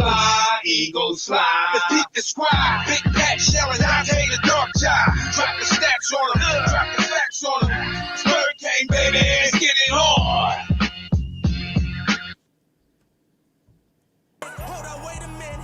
fly, Eagles fly. The Pete the Scribe, Big Pat, Sharon, Dante, the Dark Child. Drop the stats on them, drop the facts on them. It's Hurricane, baby, let's get it on. Hold up, wait a minute.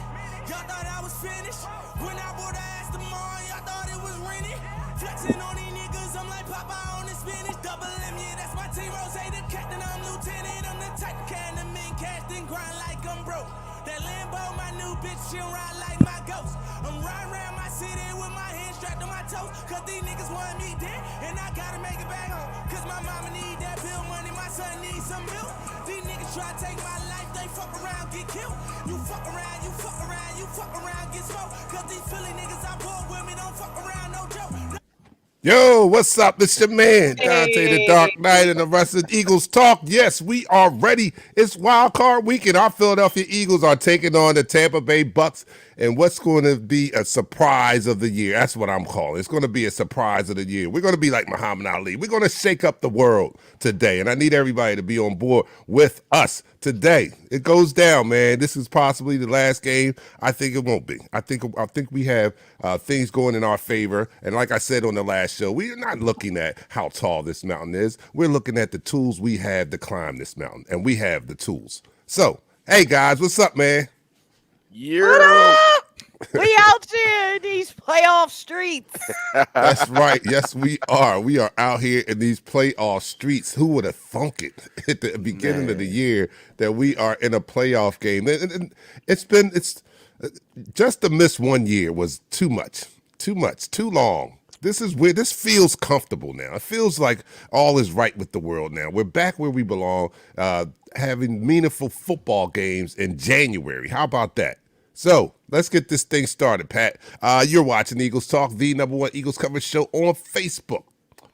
Y'all thought I was finished? When I bought the ass tomorrow, y'all thought it was rented? Flexing on these niggas, I'm like Popeye on the spinach. Double M, yeah, that's my team. Rose, the captain, I'm lieutenant. I'm the type of kind of men cast and grind like I'm broke. That Lambo, my new bitch, she'll ride like my ghost. I'm riding around my city with my hands strapped on my toes. Cause these niggas want me dead, and I gotta make it back home. Cause my mama need that bill money, my son needs some milk. These niggas try to take my life, they fuck around, get killed. You fuck around, you fuck around, you fuck around, get smoked. Cause these Philly niggas I pull with me don't fuck around, no joke. Yo, what's up? It's your man, Dante the Dark Knight, and the rest of the Eagles talk. Yes, we are ready. It's wild card weekend. Our Philadelphia Eagles are taking on the Tampa Bay Bucs, and what's going to be a surprise of the year? That's what I'm calling. It's going to be a surprise of the year. We're going to be like Muhammad Ali. We're going to shake up the world today, and I need everybody to be on board with us today. It goes down, man. This is possibly the last game. I think it won't be. I think we have things going in our favor, and like I said on the last show, we are not looking at how tall this mountain is. We're looking at the tools we have to climb this mountain, and we have the tools. So, hey guys, what's up, man? What up? We out here in these playoff streets. That's right. Yes, we are. We are out here in these playoff streets. Who would have thunk it at the beginning of the year that we are in a playoff game? And it's just to miss 1 year was too much, too long. This is weird. This feels comfortable now. It feels like all is right with the world now. We're back where we belong, having meaningful football games in January. How about that? So let's get this thing started, Pat. You're watching Eagles Talk, the #1 Eagles coverage show on Facebook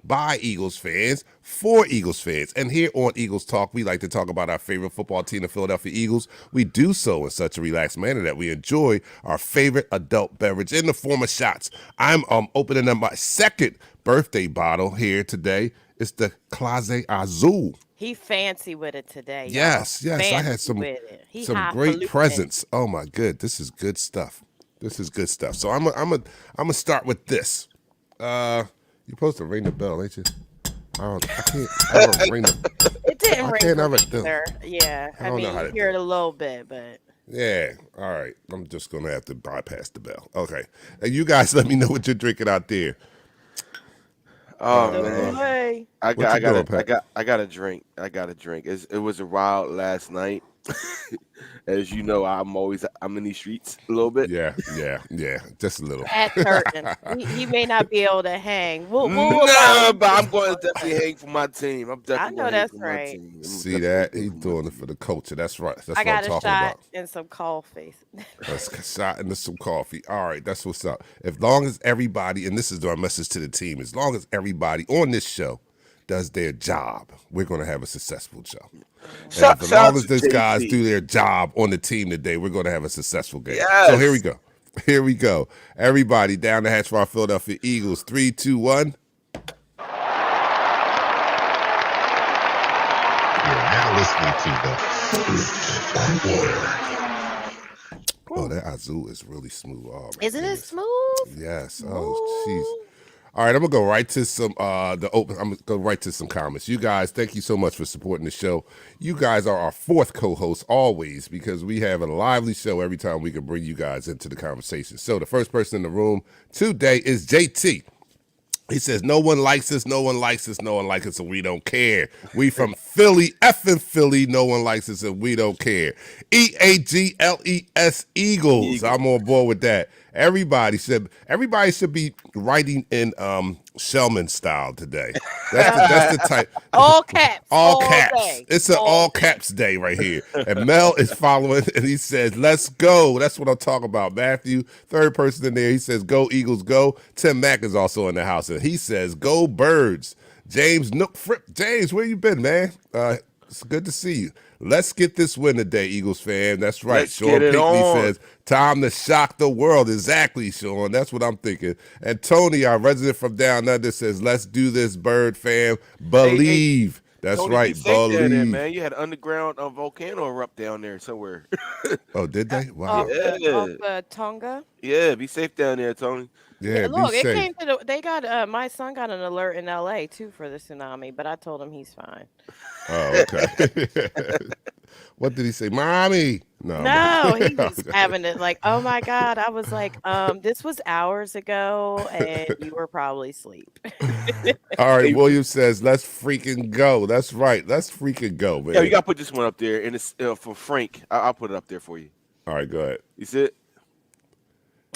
by Eagles fans, for Eagles fans. And here on Eagles Talk, we like to talk about our favorite football team, the Philadelphia Eagles. We do so in such a relaxed manner that we enjoy our favorite adult beverage in the form of shots. I'm opening up my second birthday bottle here today. It's the Clase Azul. He fancy with it today. Yes, y'all. I had some great presents. Oh my good, this is good stuff. So I'm gonna start with this. You're supposed to ring the bell, ain't you? I don't ring the. It didn't ring. Yeah, I mean, hear it a little bit, but. Yeah, all right. I'm just gonna have to bypass the bell. Okay, and you guys, let me know what you're drinking out there. Oh man, I got a drink. It was a wild last night. As you know, I'm in these streets a little bit. Yeah, just a little. At Curtin, he may not be able to hang. But I'm going to definitely hang for my team. I know that's right. See that? He's doing it for the culture. That's right. That's what I'm talking about. I got a shot and some coffee. That's a shot and some coffee. All right, that's what's up. As long as everybody, and this is our message to the team, as long as everybody on this show does their job, we're going to have a successful show. And as long as these guys do their job on the team today, we're going to have a successful game. Yes. So here we go. Everybody down the hatch for our Philadelphia Eagles. 3, 2, 1. You're now listening to the Fourth Quarter. Oh, that Azul is really smooth. Oh, Isn't it smooth? Yes. Oh, jeez. All right, I'm gonna go right to some I'm gonna go right to some comments. You guys, thank you so much for supporting the show. You guys are our fourth co-host always, because we have a lively show every time we can bring you guys into the conversation. So the first person in the room today is JT. He says, no one likes us, no one likes us, no one likes us, and we don't care. We from Philly, effing Philly, no one likes us, and we don't care. EAGLES Eagles. I'm on board with that. Everybody should be writing in Shellman style today. That's the type. All caps. All caps. Day. It's an all caps day right here. And Mel is following, and he says, let's go. That's what I'm talking about. Matthew, third person in there, he says, go Eagles, go. Tim Mack is also in the house, and he says, go Birds. James Nook Fripp. James, where you been, man? It's good to see you. Let's get this win today, Eagles fan. That's right. Let's Sean Pinckney says, time to shock the world. Exactly, Sean. That's what I'm thinking. And Tony, our resident from down under, says, let's do this, Bird fam. Believe. That's Tony, be right. safe down there, Believe. man. You had an underground volcano erupt down there somewhere. Oh, did they? Off Wow. Tonga. Yeah, be safe down there, Tony. Yeah, Yeah, be look, it safe. came to they got my son got an alert in LA too for the tsunami, but I told him he's fine. Oh, okay. What did he say? Mommy. No, No, he was okay. having it like, oh my God. I was like, this was hours ago and you were probably asleep. All right, Hey, William says, let's freaking go. That's right. Let's freaking go, yeah, you man. gotta put this one up there, and it's for Frank. I'll put it up there for you. All right, go ahead. You see it?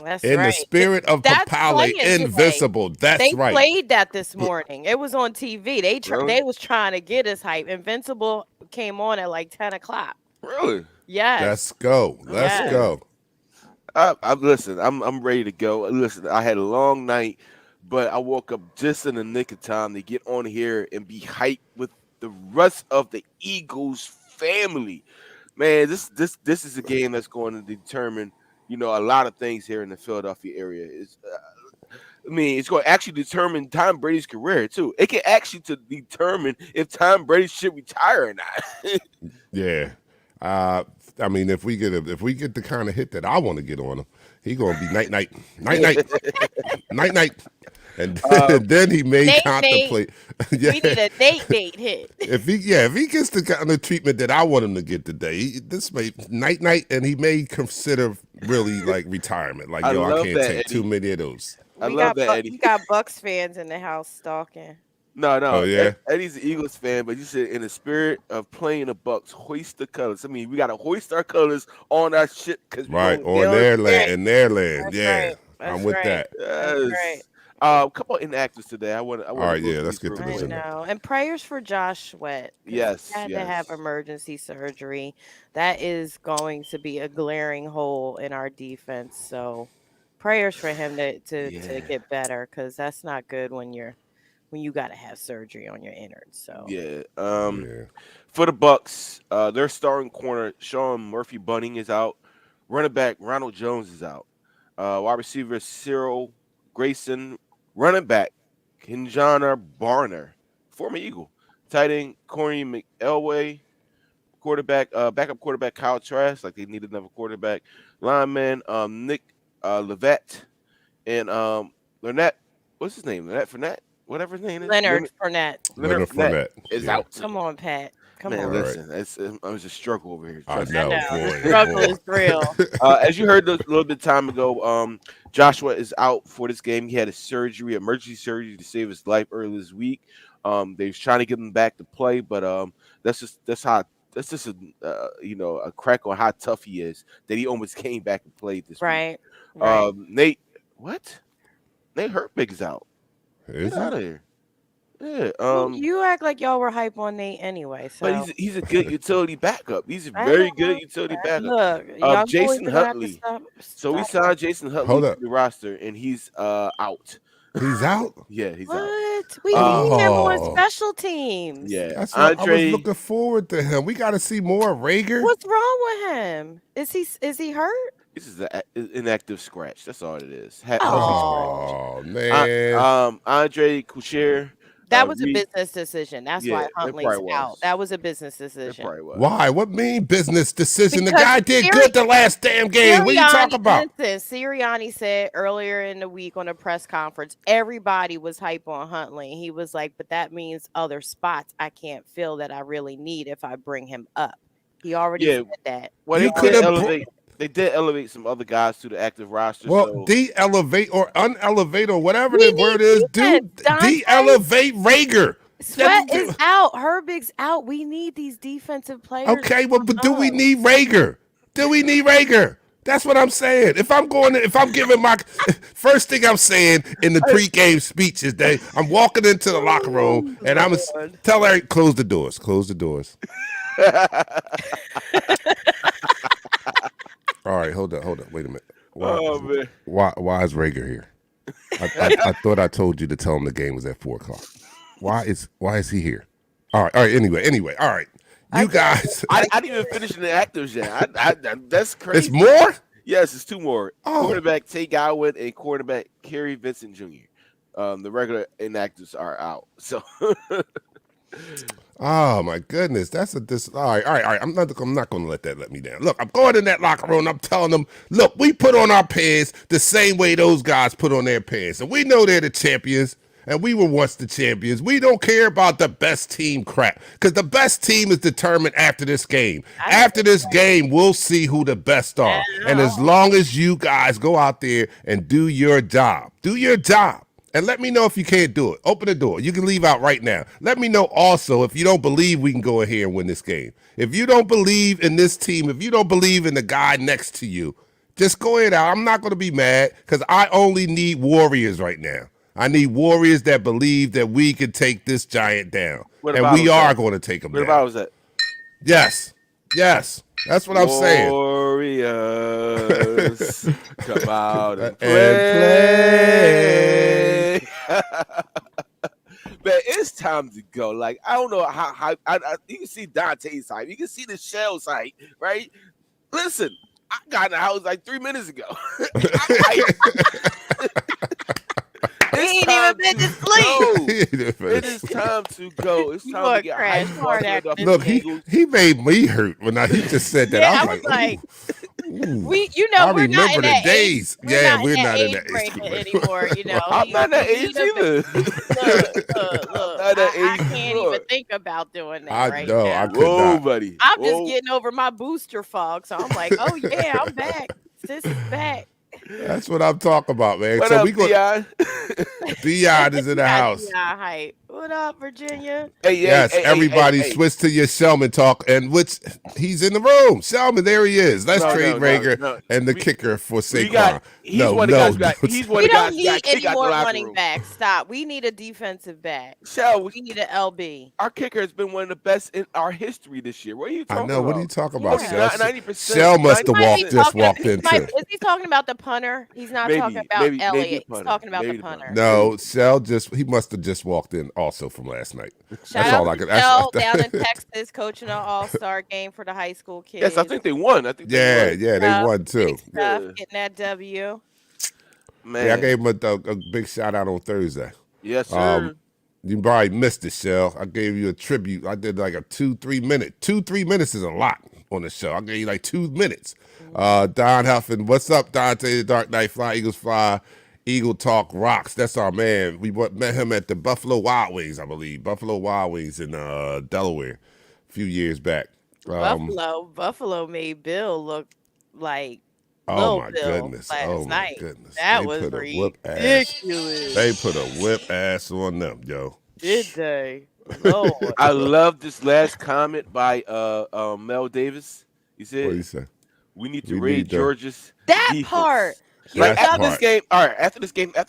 That's In the right. spirit of That's Papale, playing today. invincible. That's They right. played that this morning. It was on TV. Really? They was trying to get us hype. Invincible came on at like 10 o'clock. Really? Yes. Let's go. Let's Yes. go. Listen. I'm ready to go. Listen, I had a long night, but I woke up just in the nick of time to get on here and be hyped with the rest of the Eagles family. Man, this is a game that's going to determine, a lot of things here in the Philadelphia area. It's going to actually determine Tom Brady's career too. It can actually determine if Tom Brady should retire or not. Yeah. I mean, if we get the kind of hit that I want to get on him, he gonna be night night, night night, and then he may Nate, contemplate. Yeah. We need a Nate hit. If he gets the kind of treatment that I want him to get today, this may night, and he may consider really like retirement. Like, I I love can't that, take Eddie. too many of those. I love that, Eddie. We got Bucs fans in the house stalking. No. Oh, yeah? Eddie's an Eagles fan, but you said in the spirit of playing the Bucks, hoist the colors. I mean, we gotta hoist our colors on our shit because Right, on their land, in their land. That's Yeah, right. That's I'm with right. that. That's right. A couple of inactives today. I want. All right, go yeah, through let's these get to real I this quick. in. know. And prayers for Josh Sweat. 'Cause Yes, he had to have yes. emergency surgery. That is going to be a glaring hole in our defense. So prayers for him to Yeah. get better, because that's not good when you got to have surgery on your innards. So Yeah. Yeah. For the Bucks, their starting corner Sean Murphy Bunning is out. Running back Ronald Jones is out. Wide receiver Cyril Grayson. Running back Kinjana Barner, former Eagle. Tight end Corey McElway. Quarterback, backup quarterback Kyle Trask, like they need another quarterback. Lineman Nick Levet and Lynette. What's his name? Lynette Fournette, whatever his name is. Leonard Fournette. Leonard Fournette is yeah. out. Come on, Pat. Come Man, on. All listen, I was a struggle over here. I Trust me. know, The boy. struggle boy. is real. As you heard a little bit of time ago, Joshua is out for this game. He had a surgery, emergency surgery to save his life earlier this week. They was trying to get him back to play, but that's just a crack on how tough he is that he almost came back and played this week. Right. Right. Nate Hertbig is out. Is Get out it? of here. Yeah. You act like y'all were hype on Nate anyway. So But he's a good utility backup. He's a I very know. good utility backup. Look, y'all Jason boys gonna have to Huntley. stop- So we stop. signed Jason Huntley Hold to up. the roster, and he's out. He's out. Yeah, he's out. What? We need him on Oh. special teams. Yeah, That's what I was Andre. looking forward to him. We got to see more Rager. What's wrong with him? Is he hurt? This is an inactive scratch. That's all it is. Oh man. Andre Couture. That was a Reed- business decision. That's Yeah, why it Huntley's probably out. was. That was a business It decision. probably was. Why? What mean business decision? The Because guy did good the last damn game. What are you talking about? Listen, Sirianni said earlier in the week on a press conference, everybody was hype on Huntley. He was like, but that means other spots I can't fill that I really need if I bring him up. He already Yeah. said that. Well, You they could did have elevate. They did elevate some other guys to the active roster. Well, so de-elevate or unelevate or whatever We the word need is, do defense, Dante. de-elevate Rager. Sweat is out. Herbig's out. We need these defensive players. Okay, well, but do we up. need Rager? Do we need Rager? That's what I'm saying. If I'm giving my first thing I'm saying in the pregame speech is that I'm walking into the locker room and I'm gonna tell Eric, close the doors. Close the doors. All right, hold up. Wait a minute. Oh, man. Why is Rager here? I thought I told you to tell him the game was at 4:00. Why is he here? All right. Anyway. All right. You guys. I didn't even finish the actives yet. That's crazy. It's more? Yes, it's two more. Oh. Quarterback Tay Godwin and quarterback Kerry Vincent Jr. The regular inactives are out. So Oh my goodness, that's a all right, all right, all right. I'm not going to let me down. Look, I'm going in that locker room. I'm telling them, look, we put on our pants the same way those guys put on their pants, and we know they're the champions, and we were once the champions. We don't care about the best team crap, because the best team is determined after this game. After this game, we'll see who the best are, and as long as you guys go out there and do your job, and let me know if you can't do it. Open the door. You can leave out right now. Let me know also if you don't believe we can go in here and win this game. If you don't believe in this team, if you don't believe in the guy next to you, just go ahead out. I'm not going to be mad because I only need warriors right now. I need warriors that believe that we can take this giant down. And we are going to take him down. Where the bottle's at? Yes. Yes. That's what I'm saying. Warriors, come out and play. Man, it's time to go. Like, I don't know how you can see Dante's hype. You can see the Shell's hype, right? Listen, I got in the house like 3 minutes ago. He ain't even been to sleep. It is time to go. It's time to get crash hard after this Look, he made me hurt when he just said that. Yeah, I was like, ooh. we're I not in remember the that days. Age, Yeah, we're not not in age that age bracket group anymore. You know, I'm not that age either. Look. Not that I age can't anymore. even think about doing that I right know. now. I could not. buddy. I'm just getting over my booster fog, so I'm like, oh yeah, I'm back. Sis is back. That's what I'm talking about, man. What So up, we go. Dion is in the house. Hype. What up, Virginia? Yes, everybody switch to your Selman talk, and which he's in the room. Selman, there he is. Let's trade Rager and the kicker for Saquon. He's one of the guys. He's one we of the don't guys. need any more running backs. Stop. We need a defensive back. We need an LB. Our kicker has been one of the best in our history this year. What are you talking about? I know. What are you talking about? Yeah. 90%. Shell must have walked into. Is he talking about the punter? He's not talking about Elliott. He's talking about the punter. No, Shell he must have just walked in also from last night. That's all I could. Shell down in Texas coaching an all-star game for the high school kids. Yes, I think they won. They won too. Getting that W. Man. Yeah, I gave him a big shout out on Thursday. Yes, sir. You probably missed it, Shell. I gave you a tribute. I did like a 2-3 minute. 2-3 minutes is a lot on the show. I gave you like 2 minutes. Don Huffin, what's up, Dante? The Dark Knight Fly, Eagles Fly, Eagle Talk rocks. That's our man. We met him at the Buffalo Wild Wings, I believe. Buffalo Wild Wings in Delaware a few years back. Buffalo made Bill look like oh my goodness! Oh my goodness! That was ridiculous. They put a whip ass on them, yo. Did they? Lord. I love this last comment by Mel Davis. He said, "What did he say? We need to raid Georgia's defense. Part." Like after this game, all right. After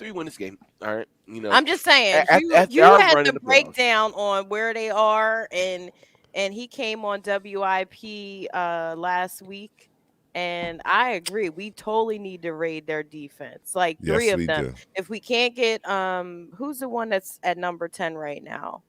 we win this game, all right. You know, I'm just saying you had the breakdown on where they are, and he came on WIP last week, and I agree. We totally need to raid their defense, like 3 of them. If we can't get who's the one that's at number 10 right now?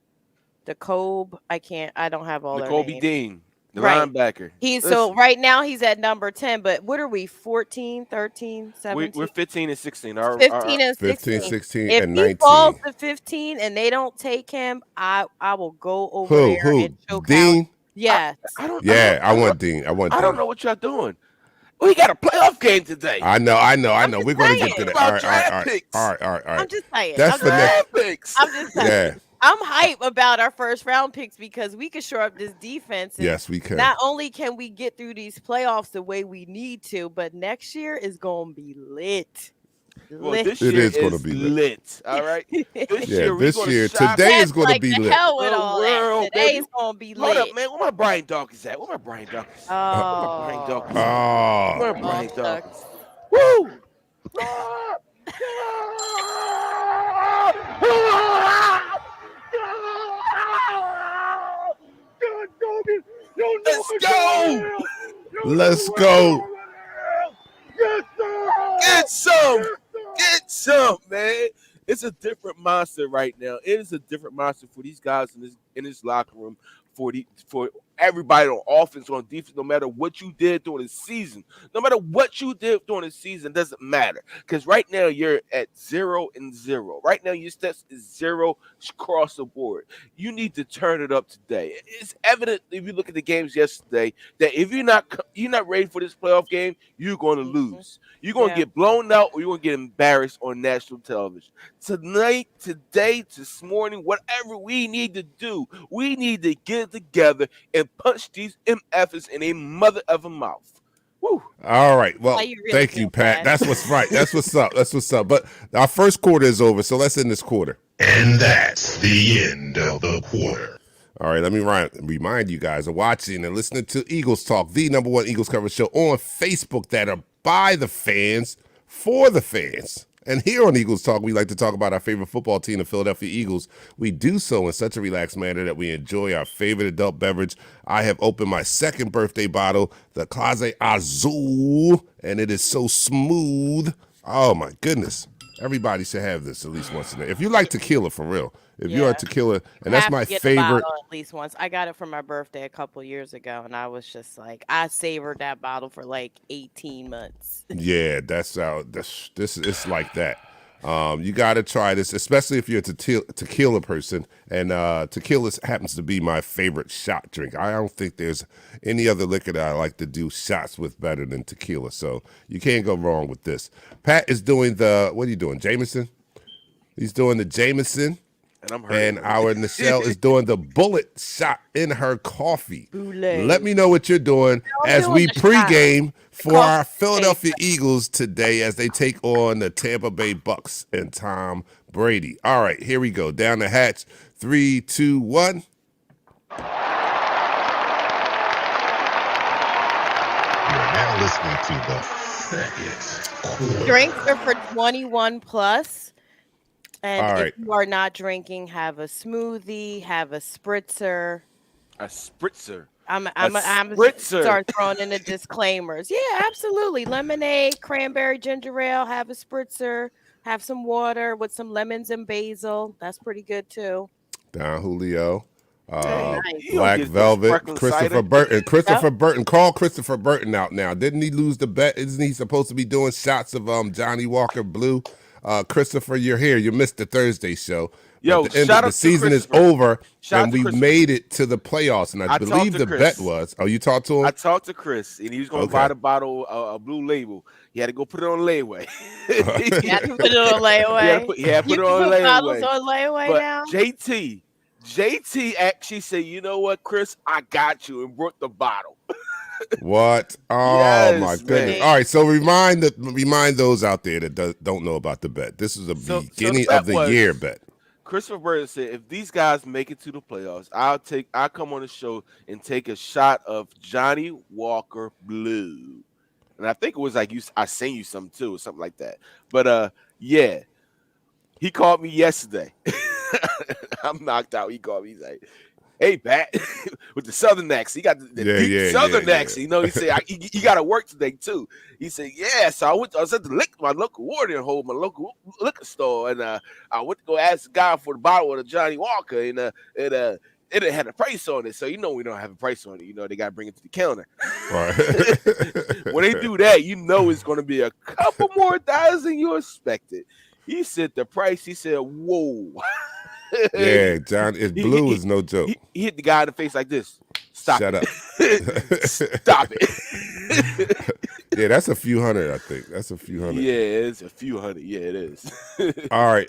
The Kobe. I don't have all their names. Kobe Dean. The linebacker. So right now he's at number 10, but what are we, 14, 13, 17? We're 15 and 16. 15 and 16. 15, 16, if and 19. If he falls to 15 and they don't take him, I will go over there and choke Dean? out. Yes. I want Dean. I don't know what y'all doing. We got a playoff game today. I know. We're going to get to that. All right. I'm just saying. That's for next picks. I'm just saying. Yeah. I'm hype about our first round picks because we can shore up this defense. And yes, we can. Not only can we get through these playoffs the way we need to, but next year is going to be lit. Well, this year is going to be lit. All right. This year, today is going to be lit. Hell with all that. Today is going to be lit. Hold up, man. Where my Brian Dawkins at? Where my Brian Dawkins? Where my Brian Dawkins? Woo! Let's go. Get some, man. It's a different monster right now. It is a different monster for these guys in this locker room. For everybody on offense, on defense, no matter what you did during the season. No matter what you did during the season, doesn't matter. Because right now you're at 0-0. Right now your stats is 0 across the board. You need to turn it up today. It's evident if you look at the games yesterday that if you're not ready for this playoff game, you're going to lose. You're going to get blown out, or you're going to get embarrassed on national television. Tonight, today, this morning, whatever we need to do, we need to get it together and punch these MFs in a mother of a mouth. Woo. All right. Well, How you really thank you, feel, Pat. Pat? That's what's right. That's what's up. That's what's up. But our first quarter is over, so let's end this quarter. And that's the end of the quarter. All right, let me remind you guys of watching and listening to Eagles Talk, the #1 Eagles coverage show on Facebook that are by the fans, for the fans. And here on Eagles Talk, we like to talk about our favorite football team, the Philadelphia Eagles. We do so in such a relaxed manner that we enjoy our favorite adult beverage. I have opened my second birthday bottle, the Clase Azul, and it is so smooth. Oh, my goodness. Everybody should have this at least once a day. If you like tequila, for real. If you're a tequila, and that's my favorite. At least once. I got it for my birthday a couple years ago, and I was just like, I savored that bottle for like 18 months. Yeah, that's how this it's like that. You got to try this, especially if you're a tequila person. And tequila happens to be my favorite shot drink. I don't think there's any other liquor that I like to do shots with better than tequila. So you can't go wrong with this. Pat is doing what are you doing, Jameson? He's doing the Jameson. And our Nichelle is doing the bullet shot in her coffee. Boulay. Let me know what you're doing as we pregame for our Philadelphia Eagles today as they take on the Tampa Bay Bucs and Tom Brady. All right, here we go. Down the hatch. 3, 2, 1. You're now listening to the second quarter. Drinks are for 21 plus. And All if right. you are not drinking, have a smoothie, have a spritzer. A spritzer. I'm spritzer. start throwing in the disclaimers. Yeah, absolutely. Lemonade, cranberry, ginger ale, have a spritzer, have some water with some lemons and basil. That's pretty good too. Don Julio. Nice. Black Velvet, Christopher cider. Burton. Christopher Burton. Call Christopher Burton out now. Didn't he lose the bet? Isn't he supposed to be doing shots of Johnny Walker Blue? Christopher, you're here. You missed the Thursday show. Yo, the end shout of the out to season is Christopher. over, Shout out and to we Christopher. made it to the playoffs. And I talked believe to the Chris. bet was. Oh, you talked to him? I talked to Chris, and he was going to buy the bottle, a blue label. He had to go put it on layaway. You had to put it on layaway. He had to put it on put bottles layaway. on layaway But now. JT actually said, "You know what, Chris? I got you," and brought the bottle. What? Oh, Yes, my goodness. man. All right, so remind those out there that don't know about the bet. This is a beginning bet of the was- year bet. Christopher Burton said, "If these guys make it to the playoffs, I'll come on the show and take a shot of Johnny Walker Blue." And I think it was like I sent you some too, or something like that. But yeah, he called me yesterday. I'm knocked out. He called me. He's like, "Hey, Pat," with the Southern accent. He got the deep Southern accent. You know, he said, "You got to work today too." He said, "Yeah." So I was at my local watering hole, my local liquor store, and I went to go ask the guy for the bottle of the Johnny Walker, and it had a price on it. So you know we don't have a price on it. You know they got to bring it to the counter. Right. When they do that, you know it's going to be a couple more dollars than you expected. He said the price. He said, "Whoa." Yeah, John, blue is no joke. He hit the guy in the face like this. Shut up. Stop it. Yeah, that's a few hundred, I think. That's a few hundred. Yeah, it's a few hundred. Yeah, it is. All right.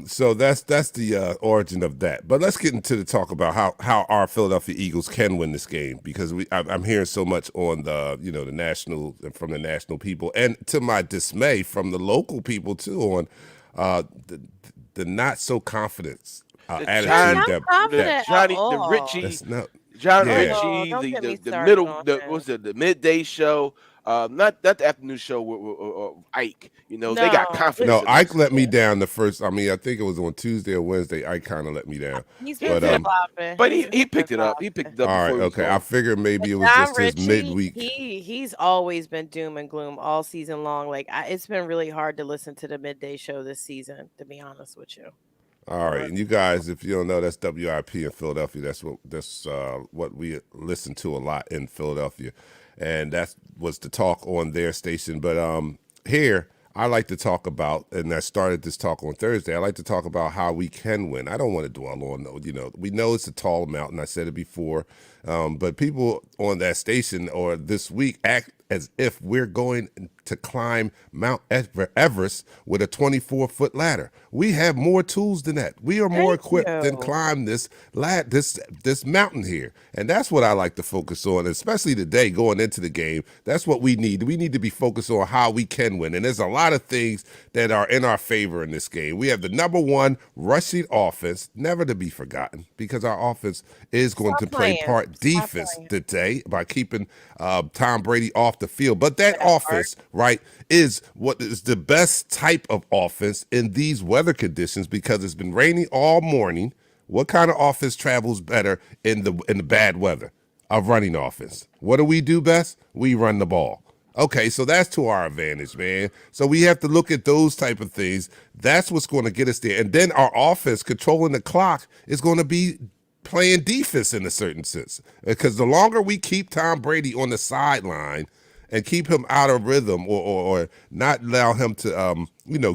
So that's the origin of that. But let's get into the talk about how our Philadelphia Eagles can win this game, because I'm hearing so much on the the national, from the national people, and to my dismay from the local people too, on the not so confidence attitude the Richie. That's not, John Yeah. Ritchie, Don't get me the started middle, on the that. what's it, the midday show, not the afternoon show with Ike. You know, they got No. confidence. No, in Ike us. let me down the first. I mean, I think it was on Tuesday or Wednesday. Ike kind of let me down. He's But, been flip-flopping. But he picked it up. He picked it up. All right, before he was okay. I gone. figured maybe it was John just his Ritchie, midweek. He's always been doom and gloom all season long. Like it's been really hard to listen to the midday show this season, to be honest with you. All right, and you guys, if you don't know, that's WIP in Philadelphia. That's what we listen to a lot in Philadelphia, and that was the talk on their station. But here I like to talk about, and I started this talk on Thursday. I like to talk about how we can win. I don't want to dwell on, we know it's a tall mountain. I said it before, but people on that station or this week act as if we're going to climb Mount Everest with a 24-foot ladder. We have more tools than that. We are more Thank equipped than you. climb this mountain here, and that's what I like to focus on, especially today going into the game. That's what we need. We need to be focused on how we can win, and there's a lot of things that are in our favor in this game. We have the number one rushing offense, never to be forgotten, because our offense is going Stop to play playing. part Stop defense playing. today by keeping Tom Brady off the field. But that That part. offense, right, is what is the best type of offense in these weather conditions because it's been raining all morning. What kind of offense travels better in the bad weather? A running offense. What do we do best? We run the ball. Okay, so that's to our advantage, man. So we have to look at those type of things. That's what's going to get us there. And then our offense controlling the clock is going to be playing defense in a certain sense. Because the longer we keep Tom Brady on the sideline and keep him out of rhythm or not allow him to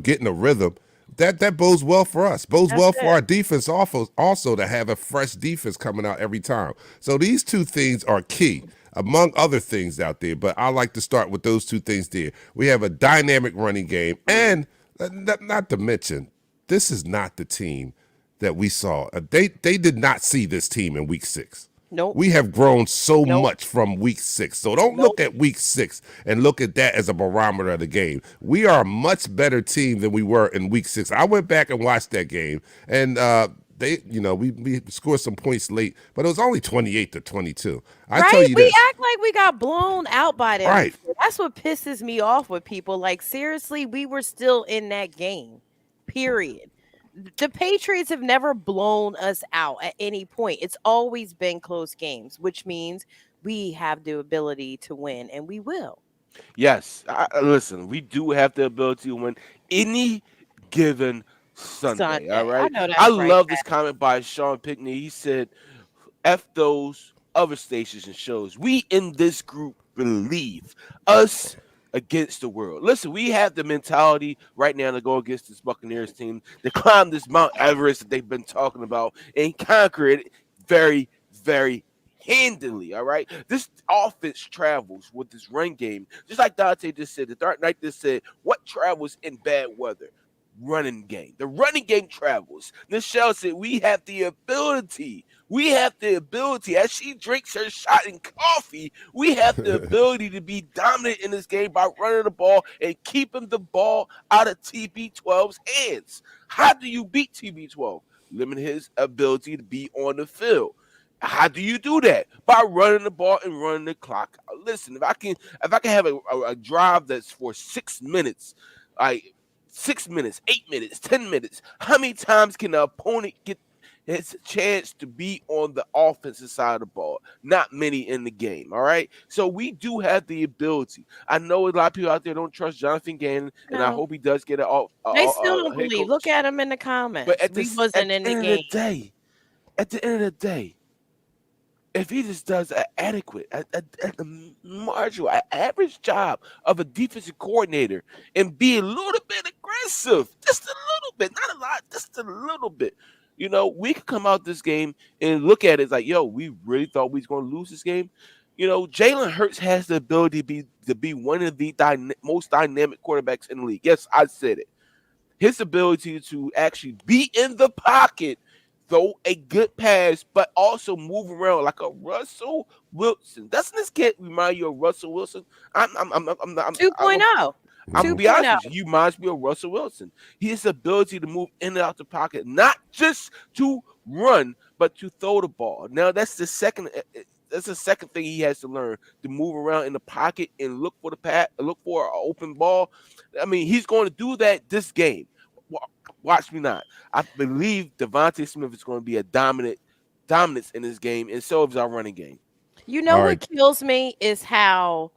get in a rhythm, that bodes well for us. Bodes That's well for it. our defense also to have a fresh defense coming out every time. So these two things are key, among other things out there. But I like to start with those two things there. We have a dynamic running game, and not to mention, this is not the team that we saw. They did not see this team in week 6. Nope. We have grown so Nope. much from week 6. So don't Nope. look at week 6 and look at that as a barometer of the game. We are a much better team than we were in week 6. I went back and watched that game, and we scored some points late, but it was only 28-22. I tell Right? you We this, act like we got blown out by them right? before. That's what pisses me off with people. Like, seriously, we were still in that game. Period. The Patriots have never blown us out at any point. It's always been close games, which means we have the ability to win, and we will. Yes, listen, we do have the ability to win any given Sunday. All Sunday. I right. know I that's right. love this comment by Sean Pickney. He said, F those other stations and shows. We in this group believe us against the world. Listen, we have the mentality right now to go against this Buccaneers team, to climb this Mount Everest that they've been talking about and conquer it very, very handily. All right. This offense travels with this run game. Just like Dante just said, the Dark Knight just said, what travels in bad weather? Running game. The running game travels. Michelle said, we have the ability. We have the ability. As she drinks her shot in coffee, we have the ability to be dominant in this game by running the ball and keeping the ball out of TB12's hands. How do you beat TB12? Limit his ability to be on the field. How do you do that? By running the ball and running the clock. Listen, if I can have a drive that's for 6 minutes, like 6 minutes, 8 minutes, 10 minutes, how many times can the opponent get his chance to be on the offensive side of the ball? Not many in the game, all right? So we do have the ability. I know a lot of people out there don't trust Jonathan Gannon, and I No, hope he does get they still don't a head believe. Look coach. at them in the But comments. We at wasn't in the the end of game. the day, at the end of the day, if he just does an adequate, a marginal, an average job of a defensive coordinator and be a little bit aggressive, just a little bit, not a lot, just a little bit, we could come out this game and look at it as like, yo, we really thought we was going to lose this game. Jalen Hurts has the ability to be one of the most dynamic quarterbacks in the league. Yes, I said it. His ability to actually be in the pocket, throw a good pass, but also move around like a Russell Wilson. Doesn't this kid remind you of Russell Wilson? I'm 2.0. gonna be honest 2.0. with you. He reminds me of Russell Wilson. His ability to move in and out the pocket, not just to run, but to throw the ball. Now that's the second. That's the second thing he has to learn, to move around in the pocket and look for look for an open ball. I mean, he's going to do that this game. Watch me not. I believe Devontae Smith is going to be a dominance in this game, and so is our running game. You know All what right. kills me is how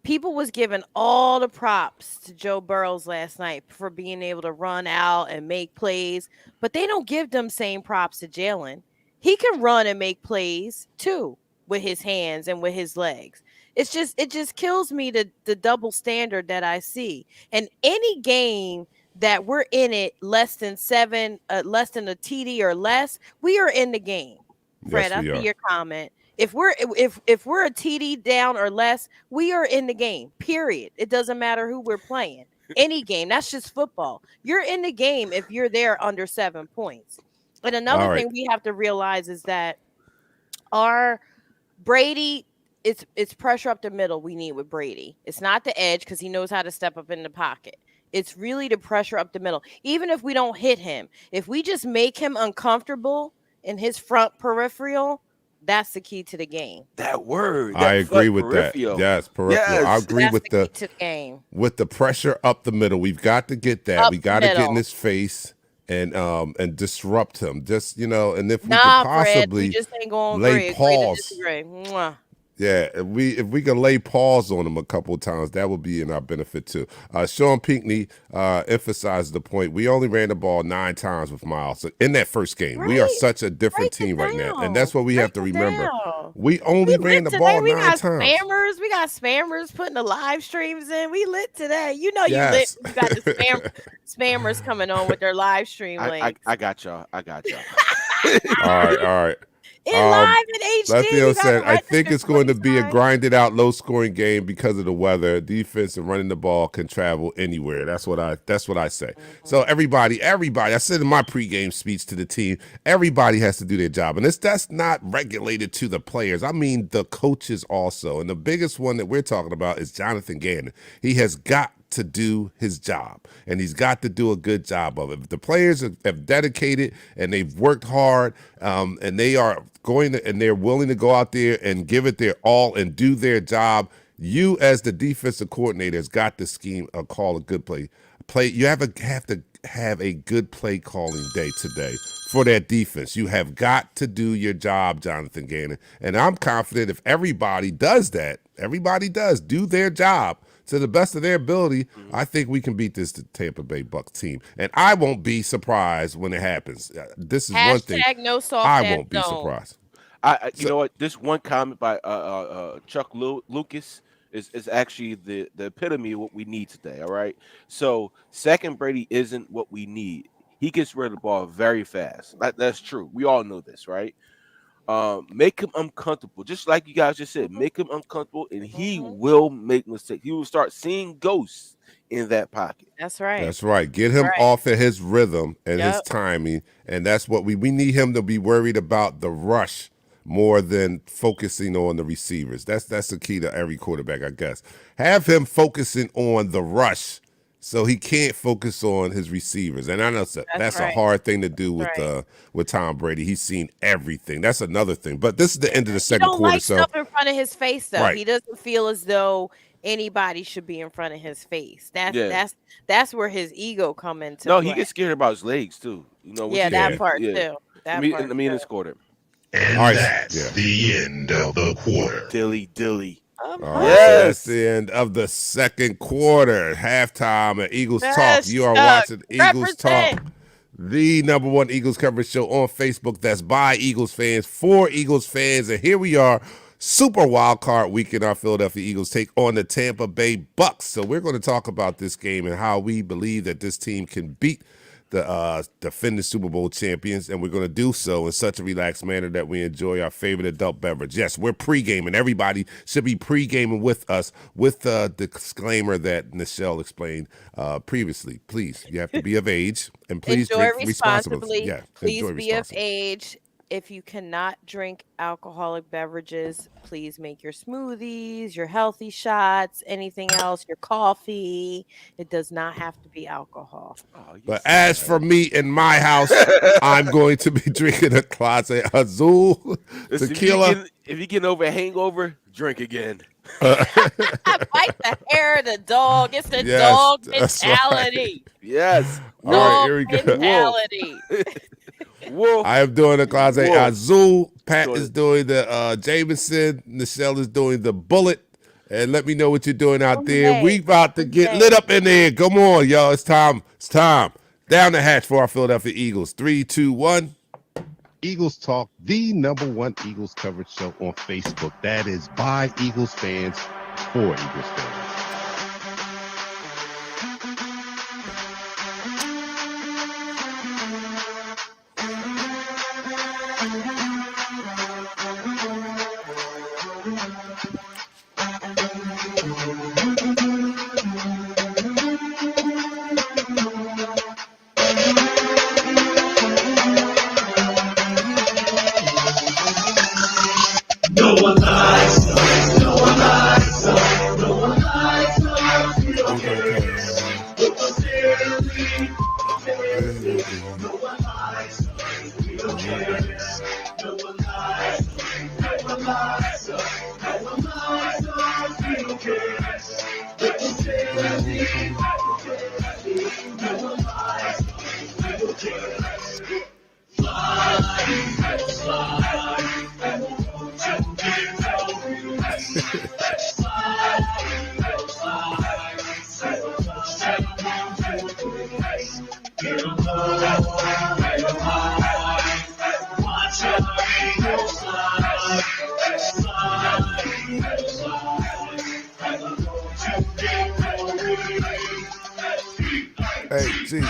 people was giving all the props to Joe Burrows last night for being able to run out and make plays, but they don't give them same props to Jalen. He can run and make plays too with his hands and with his legs. It just kills me the double standard that I see. And any game that we're in it less than less than a TD or less, we are in the game. Fred, Yes, I we see are. your comment. If we're a TD down or less, we are in the game. Period. It doesn't matter who we're playing. Any game. That's just football. You're in the game if you're there under 7 points. And another All right. thing we have to realize is that our Brady, it's pressure up the middle we need with Brady. It's not the edge because he knows how to step up in the pocket. It's really the pressure up the middle. Even if we don't hit him, if we just make him uncomfortable in his front peripheral, that's the key to the game. That word. I That agree front with that. peripheral. Yes, peripheral. I Yes. agree That's with the key to the game. with the pressure up the middle. We've got to get that. Up We the got to get in middle. his face and disrupt him. Just and if we could Nah, Fred, we possibly just ain't going to lay agree. Agree to pause. disagree. Mwah. Yeah, if we can lay pause on him a couple of times, that would be in our benefit too. Sean Pinckney emphasized the point. We only ran the ball 9 times with Miles in that first game. We are Right. such a different Break it team right now, and down. that's what we have Break to it remember. down. We only We ran lit the today. ball We 9 got times. spammers. We got spammers putting the live streams in. We lit today. You know you lit. Yes. You got the spammers coming on with their live stream I links. got y'all. I got y'all. All right. In live in HD. Lefio You gotta said, I think register it's going to be a 25. grinded out, low scoring game because of the weather. Defense and running the ball can travel anywhere. That's what I say. So everybody, I said in my pregame speech to the team, everybody has to do their job. And that's not regulated to the players. I mean the coaches also. And the biggest one that we're talking about is Jonathan Gannon. He has got to do his job, and he's got to do a good job of it. If the players have dedicated and they've worked hard, and they are going to, and they're willing to go out there and give it their all and do their job, you as the defensive coordinator has got to scheme or call a good play. You have to have a good play calling day today for that defense. You have got to do your job, Jonathan Gannon, and I'm confident if everybody does that, do their job to the best of their ability, I think we can beat this Tampa Bay Bucs team. And I won't be surprised when it happens. This is one thing. Hashtag no soft I ass won't be zone. surprised. You know what? This one comment by Chuck Lucas is actually the epitome of what we need today. All right. So second Brady isn't what we need. He gets rid of the ball very fast. That's true. We all know this, right? Make him uncomfortable, just like you guys just said. Make him uncomfortable, and he will make mistakes. He will start seeing ghosts in that pocket. That's right. That's right. Get him Right. off of his rhythm and his Yep. timing, and that's what we need him to be worried about the rush more than focusing on the receivers. That's the key to every quarterback, I guess. Have him focusing on the rush so he can't focus on his receivers. And I know that's a right. hard thing to do Right. with Tom Brady. He's seen everything. That's another thing. But this is the end of the He second don't quarter. like So stuff in front of his face, though. Right. He doesn't feel as though anybody should be in front of his face. That's where his ego come into No, play. he gets scared about his legs too. You know. Yeah, that part yeah. too. That I mean, part in this too. quarter. And All right, that's yeah. the end of the quarter. Dilly. all right, Uh-huh. so Yes. that's the end of the second quarter. Halftime at Eagles Talk. Yes, You are Chuck. watching Eagles Represent. Talk, the #1 Eagles coverage show on Facebook. That's by Eagles fans, for Eagles fans. And here we are, Super Wild Card Weekend. Our Philadelphia Eagles take on the Tampa Bay Bucs. So we're going to talk about this game and how we believe that this team can beat the defending Super Bowl champions, and we're going to do so in such a relaxed manner that we enjoy our favorite adult beverage. Yes, we're pre-gaming. Everybody should be pre-gaming with us, with the disclaimer that Nichelle explained previously. Please, you have to be of age, and please Enjoy drink responsibly. Yeah, Please enjoy be of responsibly. age. If you cannot drink alcoholic beverages, please make your smoothies, your healthy shots, anything else, your coffee. It does not have to be alcohol. Oh, you But sad. as for me in my house, I'm going to be drinking a Clase Azul Listen, tequila. if you getting over a hangover, drink again. I bite the hair of the dog. It's the Yes, dog that's right. mentality. Yes. All right, Dog here we go. mentality. Wolf. I am doing the Clase Whoa. Azul. Pat Doing is it. doing the Jameson. Nichelle is doing the Bullet. And let me know what you're doing out there. Hey, We about to get lit up in there. Come on, y'all. It's time. It's time. Down the hatch for our Philadelphia Eagles. 3, 2, 1. Eagles Talk, the #1 Eagles coverage show on Facebook. That is by Eagles fans for Eagles fans. No one likes us. No one likes us. No one likes us. We don't care. But sincerely, no one likes us. We don't care. No one likes us. No one likes us. No one likes us. We don't care. But sincerely, no one likes us. We don't care.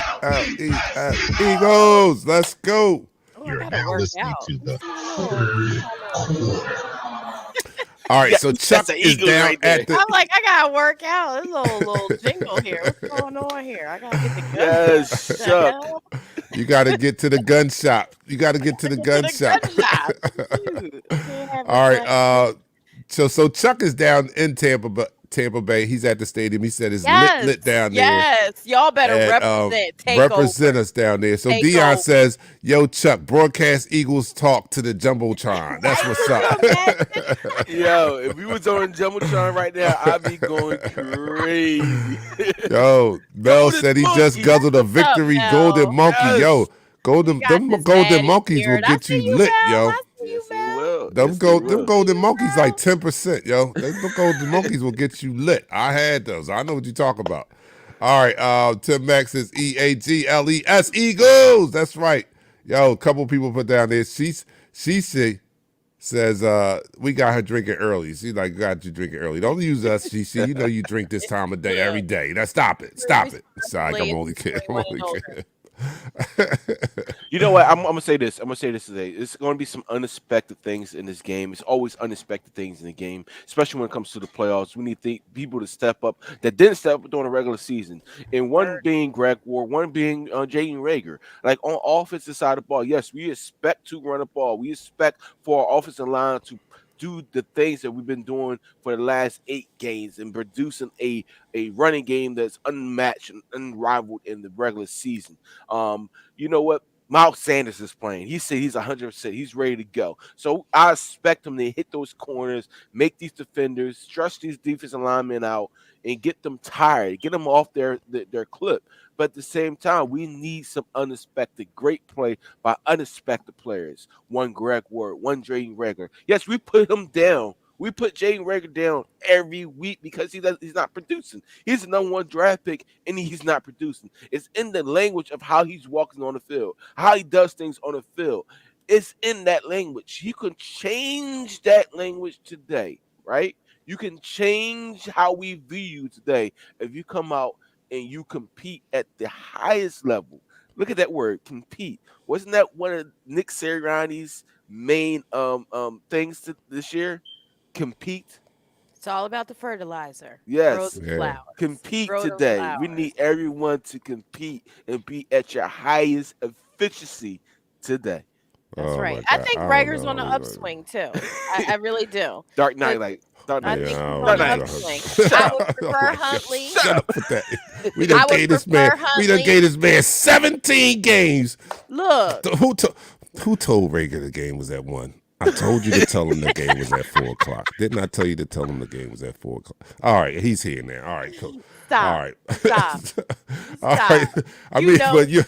H-G-L-E-S. Eagles. Let's go. Oh, I You're gotta now work listening out. to the Third quarter. All right, so Chuck That's an is Eagles down right there. at the. I'm like, I gotta work out. There's a little jingle here. What's going on here? I gotta get the gun. Yes, What the Chuck. hell? You got to get to the gun shop. You got to get to the gun shop. Shoot. Can't have All it right. like- So Chuck is down in Tampa Bay. He's at the stadium. He said it's Yes, lit down there. yes. Y'all better And, represent. Take represent over. us down there. So Take Dion over. says, "Yo, Chuck, broadcast Eagles talk to the jumbotron." That's what's up. Yo, if we was on Jumbotron right now, I'd be going crazy. Yo, Mel Golden said he just monkey. guzzled a What's up, victory Mel? golden monkey. Yes. Yo, Got them this golden daddy monkeys will spirit. I get see you lit, Mel. yo. I see you, Yes, he Mel. will. Them Yes, he them will. golden monkeys like 10%, yo. Them golden monkeys will get you lit. I had those. I know what you talk about. All right, Tim Max says EAGLES Eagles. That's right. Yo, a couple people put down there. She says we got her drinking early. She like got you drinking early. Don't use us, she. You know you drink this time of day every day. Now stop it. Stop it. Sorry, I'm only kidding. I'm only kidding. You know what? I'm gonna say this. I'm gonna say this today. It's gonna be some unexpected things in this game. It's always unexpected things in the game, especially when it comes to the playoffs. We need people to step up that didn't step up during the regular season. And one being Greg Ward, one being Jaden Rager. Like on offensive side of the ball, yes, we expect to run the ball. We expect for our offensive line to do the things that we've been doing for the last 8 games and producing a running game that's unmatched and unrivaled in the regular season. You know what? Miles Sanders is playing. He said he's 100%. He's ready to go. So I expect him to hit those corners, make these defenders, stretch these defensive linemen out, and get them tired, get them off their clip. But at the same time, we need some unexpected great play by unexpected players. One Greg Ward, one Jaden Rager. Yes, we put him down. We put Jaden Rager down every week because he's not producing. He's the #1 draft pick, and he's not producing. It's in the language of how he's walking on the field, how he does things on the field. It's in that language. You can change that language today, right? You can change how we view you today if you come out and you compete at the highest level. Look at that word, compete. Wasn't that one of Nick Sirianni's main things this year? Compete. It's all about the fertilizer. Yes. Grow the Yeah. flowers. Compete Grow the today. We flowers. need everyone to compete and be at your highest efficiency today. That's Oh, right. my I God. think don't Rager's know. on the upswing too. I really do. Dark Knight, like Dark I Knight. think he's Yeah, on I the don't know. upswing. I would prefer Huntley. Shut up with that. We done I would gave this man. prefer We done Huntley. gave this man 17 games. Look, Who told Rager the game was at 1? I told you to tell him the game was at 4 o'clock. Didn't I tell you to tell him the game was at 4 o'clock? All right, he's here now. All right, cool. All Stop. right. Stop. All Stop. right. I You mean, know but you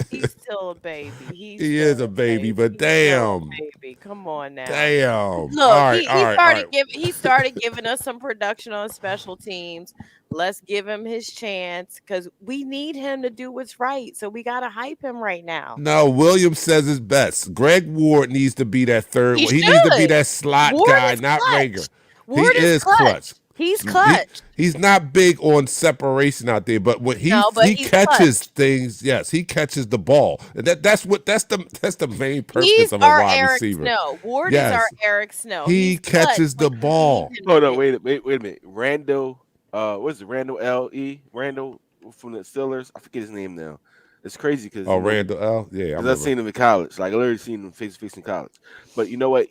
he's still a baby. He's he still is a a baby, baby. but He's still a damn. baby. Come on now. Damn. All Look, right, all right, all right. he started giving us some production on special teams. Let's give him his chance because we need him to do what's right. So we gotta hype him right now. No, Williams says it's best. Greg Ward needs to be that third He one. He needs to be should. that slot Ward guy, is not clutch. Rager. He Ward is is clutch. clutch. He's He clutch. he's not big on separation out there, but when No, but he he's catches clutch. things, yes, he catches the ball. And that's the main purpose He's of a our wide Eric receiver. Snow. Ward is our Yes, Eric Snow. he He's clutch catches when the you need ball. him to Oh no, be. wait a minute. Randall, what's it? Randall L.E. Randall from the Steelers. I forget his name now. It's crazy because Oh, Randall L. Yeah, I I've remember. seen him in college. Like I literally seen him face to face in college. But you know what?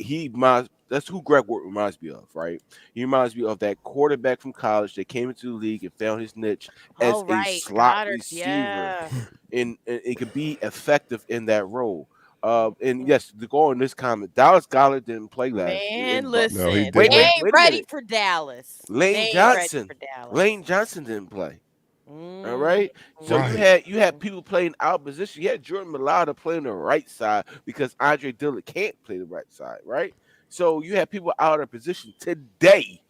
That's who Greg Ward reminds me of, right? He reminds me of that quarterback from college that came into the league and found his niche as Oh a right, slot Goddard. receiver, Yeah, and it could be effective in that role. And yes, to go on this comment, Dallas Goddard didn't play last year. man. No, he Listen, Wait, didn't. they wait, ain't wait a ready minute. for Dallas. They Lane ain't ready Johnson. for Dallas. Lane Johnson didn't play. All Mm. right. So Right. you had people playing out position. You had Jordan Mailata playing the right side because Andre Dillard can't play the right side, right? So you had people out of position today.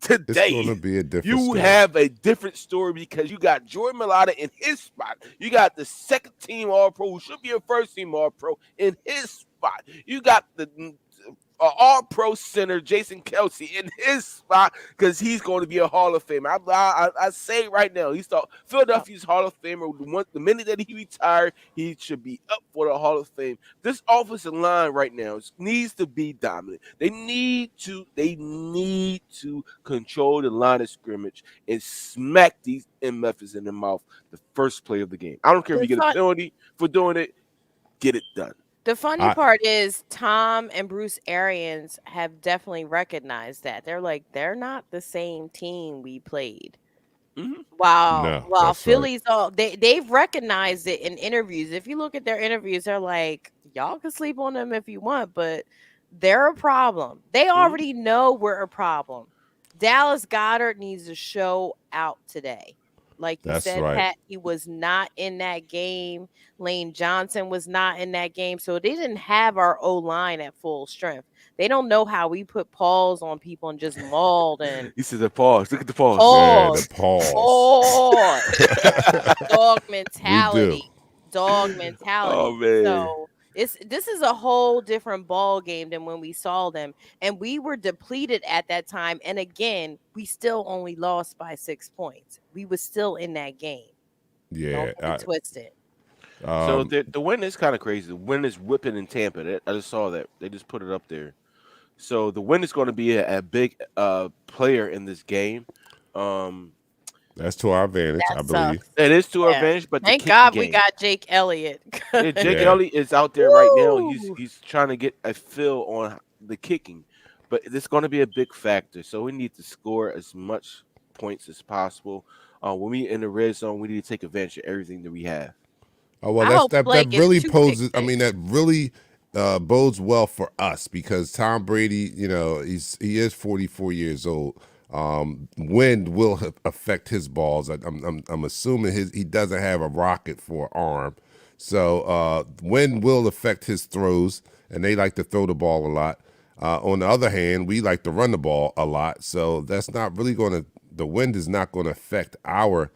It's going to Today, be a different you story. have a different story because you got Jordan Mailata in his spot. You got the second team All Pro, who should be a first team All Pro, in his spot. You got the All Pro center Jason Kelsey in his spot because he's going to be a Hall of Famer. I say it right now, Philadelphia's Hall of Famer. The minute that he retired, he should be up for the Hall of Fame. This offensive line right now needs to be dominant. They need to control the line of scrimmage and smack these MFs in the mouth the first play of the game. I don't care if you get a penalty for doing it. Get it done. The funny part is Tom and Bruce Arians have definitely recognized that. They're like, they're not the same team we played. Mm-hmm. While No, that's Philly's they've recognized it in interviews. If you look at their interviews, they're like, y'all can sleep on them if you want, but they're a problem. They already know we're a problem. Dallas Goddard needs to show out today. Like you That's said, right. Pat, he was not in that game. Lane Johnson was not in that game. So they didn't have our O line at full strength. They don't know how we put paws on people and just mauled and He says the pause. Look at the pause. Yeah, pause. the pause. Dog We do. mentality. Dog mentality. Oh man. So this is a whole different ball game than when we saw them. And we were depleted at that time. And again, we still only lost by 6 points. We was still in that game. Yeah. Don't get it twisted. So the win is kind of crazy. The win is whipping in Tampa. I just saw that. They just put it up there. So the win is going to be a big player in this game. That's to our advantage, I believe. It is to our advantage, but thank God we got Jake Elliott. Yeah, Jake Elliott is out there right now. He's trying to get a feel on the kicking, but it's going to be a big factor. So we need to score as much points as possible. When we in the red zone, we need to take advantage of everything that we have. Oh well, that really poses. I mean, that really bodes well for us because Tom Brady, he is 44 years old. Wind will affect his balls. I'm assuming he doesn't have a rocket for an arm, so wind will affect his throws, and they like to throw the ball a lot. On the other hand, we like to run the ball a lot, so that's not really going to. The wind is not going to affect our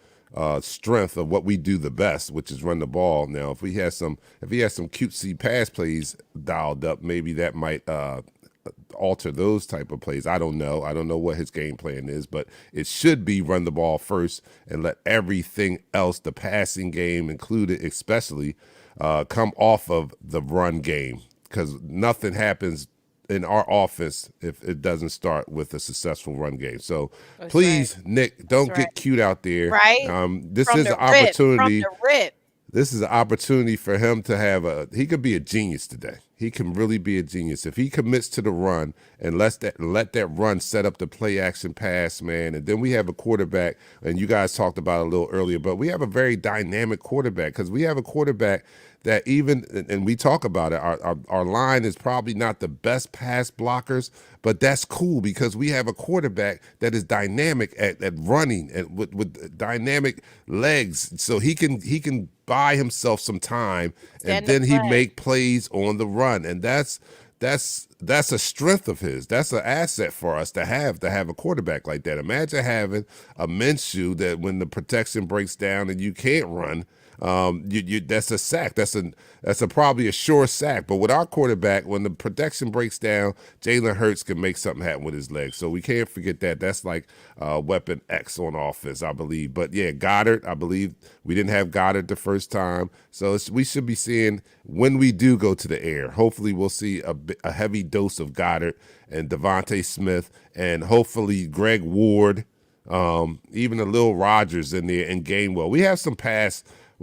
strength of what we do the best, which is run the ball. Now, if he has some cutesy pass plays dialed up, maybe that might alter those type of plays. I don't know. I don't know what his game plan is, but it should be run the ball first and let everything else, the passing game included, especially, come off of the run game because nothing happens in our offense if it doesn't start with a successful run game. So please, Nick, don't get cute out there. Right. This is an opportunity. This is an opportunity for him to have he could be a genius today. He can really be a genius if he commits to the run and let that run set up the play action pass, man. And then we have a quarterback, and you guys talked about it a little earlier, but we have a very dynamic quarterback because we have a quarterback that even and we talk about it. Our line is probably not the best pass blockers, but that's cool because we have a quarterback that is dynamic at running and with dynamic legs, so he can buy himself some time, and Stand to then he play. make plays on the run, and that's a strength of his. That's an asset for us to have a quarterback like that. Imagine having a Minshew that when the protection breaks down and you can't run, you that's a sack. That's a probably a sure sack. But with our quarterback, when the protection breaks down, Jalen Hurts can make something happen with his legs. So we can't forget that. That's like weapon X on offense, I believe. But yeah, Goddard, I believe we didn't have Goddard the first time, so we should be seeing when we do go to the air. Hopefully, we'll see a heavy dose of Goddard and Devontae Smith, and hopefully Greg Ward, even a little Rodgers in there and Gainwell. We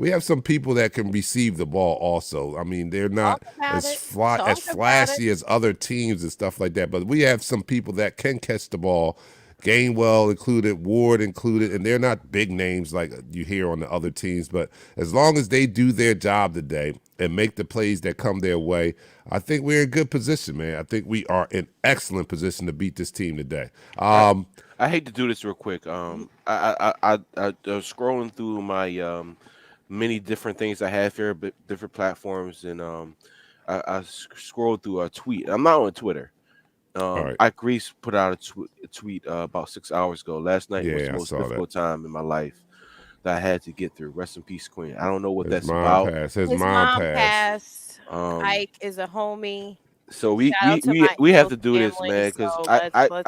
have some people that can receive the ball also. I mean, they're not Talk about as it. Talk about flashy it. as other teams and stuff like that, but we have some people that can catch the ball. Gainwell included, Ward included, and they're not big names like you hear on the other teams. But as long as they do their job today and make the plays that come their way, I think we're in good position, man. I think we are in excellent position to beat this team today. I hate to do this real quick. I was scrolling through my many different things I have here, but different platforms, and I scrolled through a tweet. I'm not on Twitter. All right. Ike Reese put out a tweet about 6 hours ago. Last night was Yeah, the I most saw that. difficult time in my life that I had to get through. Rest in peace, Queen. I don't know what His that's mom about. passed. His mom passed. Ike is a homie. So Shout out to my we have Eagles to do this, family. man, because So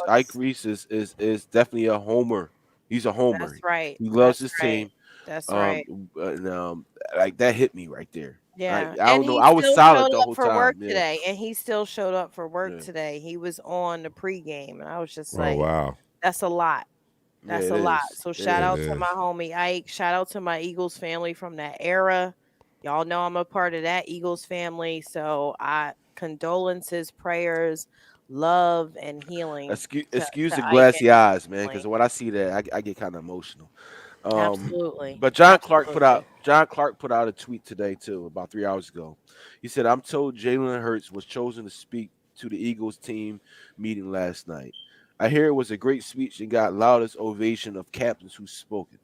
Ike Reese is definitely a homer. He's a homer. That's right. He loves That's his right. team. That's right. And like that hit me right there. Yeah. I And don't know. he I was still solid showed the up whole for work time. Yeah, today. And he still showed up for work yeah, today. He was on the pregame. And I was just Oh like, wow, that's a lot. yeah. That's It a lot. is. So It shout out is. to my homie Ike. Shout out to my Eagles family from that era. Y'all know I'm a part of that Eagles family. So condolences, prayers, love, and healing Excuse the to Ike and glassy eyes, his man, because family. when I see that, I get kind of emotional. Absolutely. But Absolutely. John Clark put out a tweet today too, about 3 hours ago. He said, "I'm told Jalen Hurts was chosen to speak to the Eagles team meeting last night. I hear it was a great speech and got loudest ovation of captains who spoken.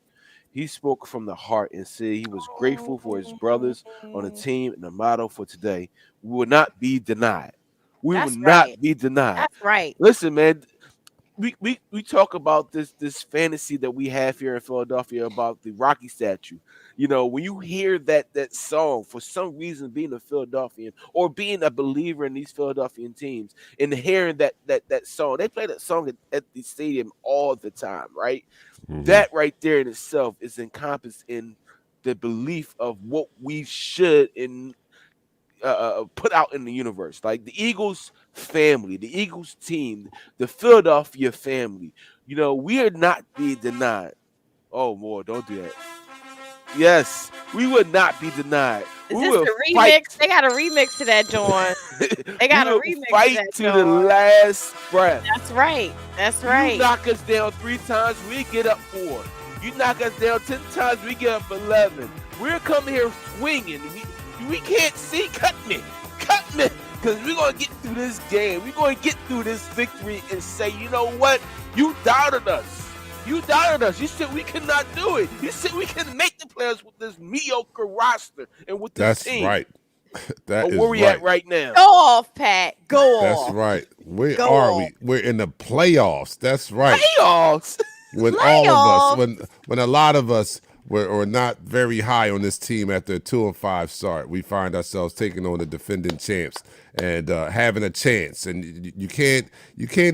He spoke from the heart and said he was grateful for his brothers on the team and the motto for today: we will not be denied. We will That's right. not be denied." That's right. Listen, man, we talk about this fantasy that we have here in Philadelphia about the Rocky statue. You know, when you hear that song, for some reason, being a Philadelphian or being a believer in these Philadelphian teams, and hearing that song, they play that song at the stadium all the time, right? That right there in itself is encompassed in the belief of what we should put out in the universe. Like the Eagles family, the Eagles team, the Philadelphia family. You know, we are not being denied. Oh, more, don't do that. Yes, we would not be denied. Is We this will the fight. remix? They got a remix to that joint. They We got a will remix to fight that to the joint. last breath. That's right. That's You right. knock us down 3 times, we get up 4. You knock us down 10 times, we get up 11. We're coming here swinging. We can't see. Cut me, because we're gonna get through this game. We're gonna get through this victory and say, you know what? You doubted us. You doubted us. You said we could not do it. You said we couldn't make the playoffs with this mediocre roster and with this that's team. right. That But is where we right. at right now? Go off, Pat. Go That's off. right. We Go are. off. We're in the playoffs. That's right. Playoffs. When all of Playoffs. us, when a lot of us were not very high on this team after a 2-5 start, we find ourselves taking on the defending champs and having a chance. And you can't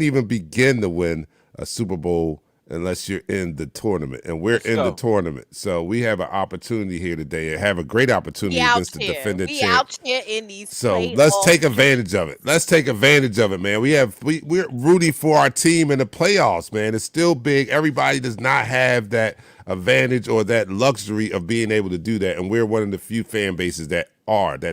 even begin to win a Super Bowl unless you're in the tournament, and we're in the go. tournament. So we have an opportunity here today and have a great opportunity We out against the here. defending We champ. out here in these So playoffs. let's take advantage of it. Let's take advantage of it, man. We're rooting for our team in the playoffs, man. It's still big. Everybody does not have that advantage or that luxury of being able to do that. And we're one of the few fan bases that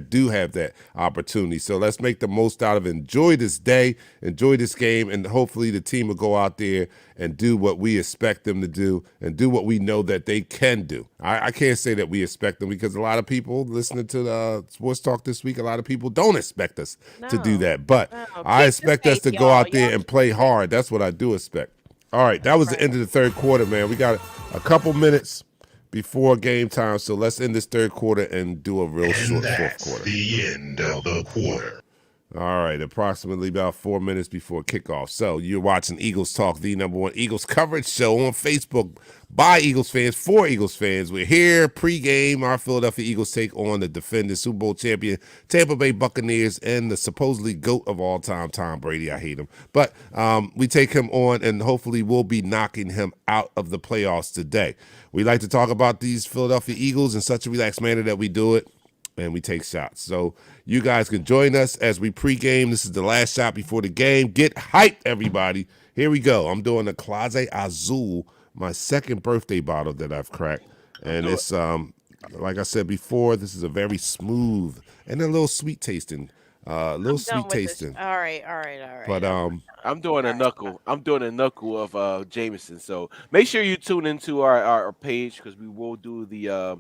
do have that opportunity. So let's make the most out of it. Enjoy this day, enjoy this game, and hopefully the team will go out there and do what we expect them to do and do what we know that they can do. I can't say that we expect them because a lot of people listening to the sports talk this week, a lot of people don't expect us to do No, that. But no. I Keep the expect us faith, to go y'all. out there and play hard. That's what I do expect. All right, that was the end of the third quarter, man. We got a couple minutes before game time, so let's end this third quarter and do a real short fourth quarter. The end of the quarter. All right, approximately about 4 minutes before kickoff. So you're watching Eagles Talk, the #1 Eagles coverage show on Facebook by Eagles fans for Eagles fans. We're here pregame. Our Philadelphia Eagles take on the defending Super Bowl champion Tampa Bay Buccaneers and the supposedly GOAT of all time, Tom Brady. I hate him. But we take him on, and hopefully we'll be knocking him out of the playoffs today. We like to talk about these Philadelphia Eagles in such a relaxed manner that we do it, and we take shots. So you guys can join us as we pregame. This is the last shot before the game. Get hyped, everybody. Here we go. I'm doing the Clase Azul, my second birthday bottle that I've cracked. And it's, like I said before, this is a very smooth and a little sweet tasting. Done with this. All right. But I'm doing a knuckle. I'm doing a knuckle of Jameson. So make sure you tune into our page because we will do the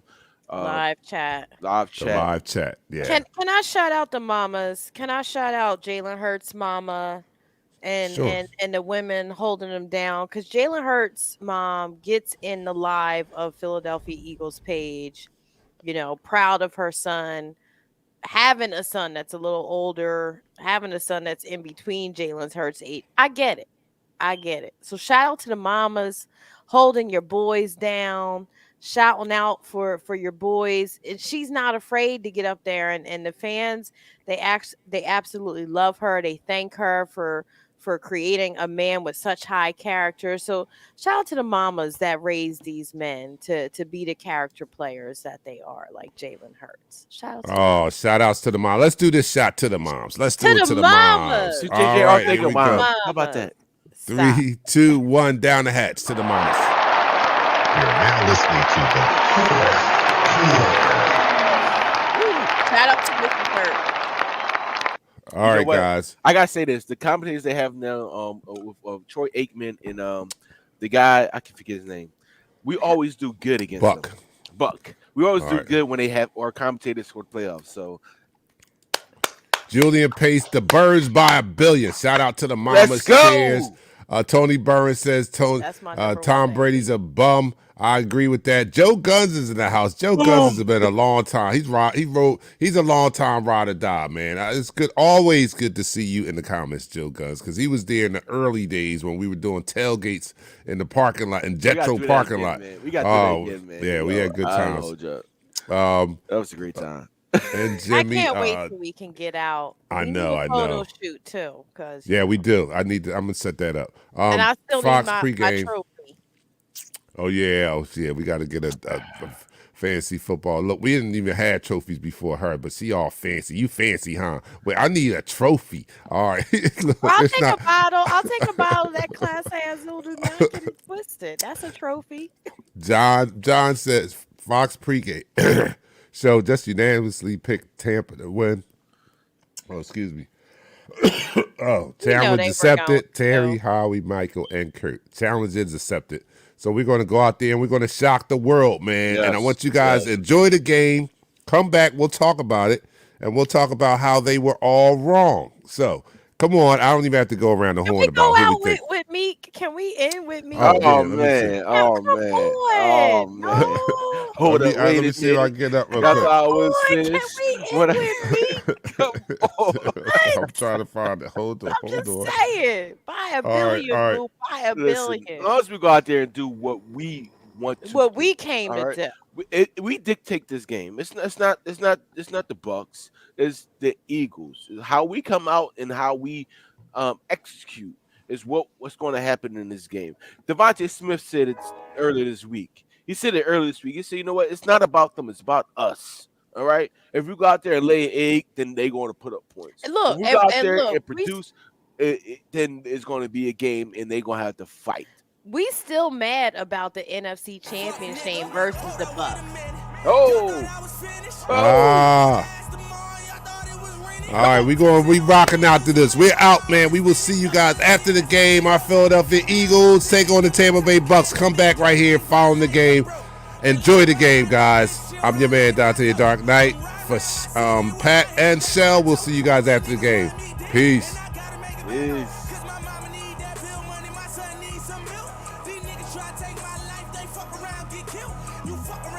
live chat. live chat. Yeah. Can I shout out the mamas? Can I shout out Jalen Hurts' mama and Sure. and the women holding them down? Because Jalen Hurts' mom gets in the live of Philadelphia Eagles page, proud of her son, having a son that's a little older, having a son that's in between Jalen Hurts' age. I get it. So shout out to the mamas holding your boys down, shouting out for your boys. And she's not afraid to get up there, and the fans, they absolutely love her. They thank her for creating a man with such high character. So shout out to the mamas that raised these men to be the character players that they are, like Jalen Hurts. Shout out to Oh, shout outs to the mom. Let's do this shot to the moms. Let's do To it the to the mamas. moms. CJJ, All I'll right, take here a we mom. go. How about that? Stop. 3, 2, 1, down the hatch to the moms. You're now listening to Shout out to Mrs. Hurt. All right, what? guys. I gotta say this: the commentators they have now, with Troy Aikman and the guy I can forget his name. We always do good against Buck. them. Buck. We always All do right. good when they have our commentators for the playoffs. So Julian Pace, the Birds by a billion. Shout out to the let's mamas. go. Cheers. Tony Burns says That's my number Tom one Brady's a bum. I agree with that. Joe Guns is in the house. Joe Guns has been a long time. He's a long time ride or die, man. It's good, always good to see you in the comments, Joe Guns, because he was there in the early days when we were doing tailgates in the parking lot, in Jetro parking lot. Man. We got to do that again, man. Yeah, we had good times. That was a great time. And Jimmy, I can't wait till we can get out. I We know, need a I photo know. shoot too, because Yeah, we do. I'm gonna set that up. and I still Fox need my pregame. trophy. Oh yeah. We got to get a fancy football. Look, we didn't even have trophies before her, but she all fancy. You fancy, huh? Wait, I need a trophy. All right. Look, Well, I'll it's take not- a bottle. I'll take a bottle of that Class A Azul. Do not get it twisted. That's a trophy. John says Fox pregame show just unanimously picked Tampa to win. Oh, excuse me. Challenge they were accepted. going Terry, to. Howie, Michael, and Kurt. Challenge is accepted. So we're going to go out there and we're going to shock the world, man. And I Yes, want you guys to enjoy the game. Come back. We'll talk about it. And we'll talk about how they were all wrong. So come on. I don't even have to go around the Can horn we about go who out we think. with me? Can we end with me? Oh, yeah, Oh let me see. man! Oh Come man! on. Oh man! No. Hold Let up! me Wait let me a see if I minute. can get up real That's quick. how I was Boy, can finished. we When end I- with me? Come on. I'm trying to find it. Hold on. I'm just Hold on. saying. Buy a All right, billion, all right. boo. Buy a Listen, as billion. long as we go out there and do what we want to What do, we came all to right? do. We dictate this game. It's not the Bucks. It's the Eagles. How we come out and how we execute is what's going to happen in this game. Devontae Smith said it earlier this week. He said it earlier this week. He said, you know what? It's not about them. It's about us. All right. If you go out there and lay an egg, then they're going to put up points. And look, if we go out and there look, and produce, then it's going to be a game, and they're going to have to fight. We still mad about the NFC Championship versus the Bucs. Oh, Ah. All right, we rocking out to this. We're out, man. We will see you guys after the game. Our Philadelphia Eagles take on the Tampa Bay Bucs. Come back right here following the game. Enjoy the game, guys. I'm your man, Dante Dark Knight. For Pat and Shell, we'll see you guys after the game. Peace. Peace.